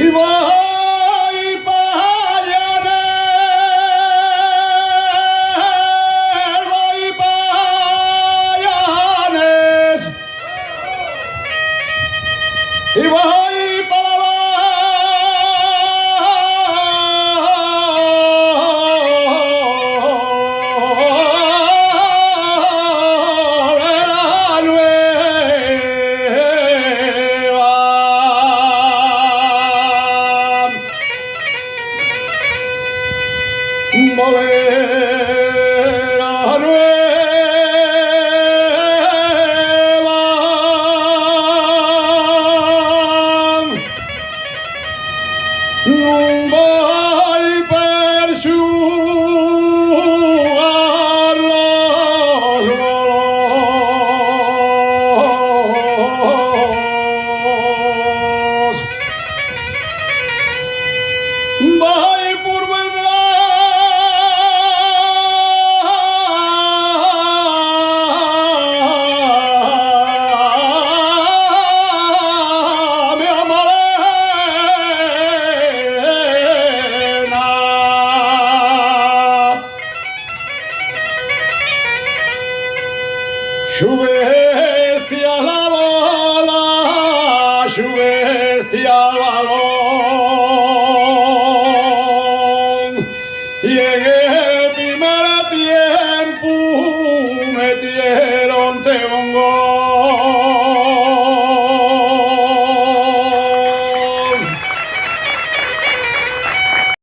Y voy para Llanes, voy para Llanes, y voy para la Bolera nueva, non vai per asciugar los bolos, vai por su bestia la bola, su bestia el balón, y en el primer tiempo me tiene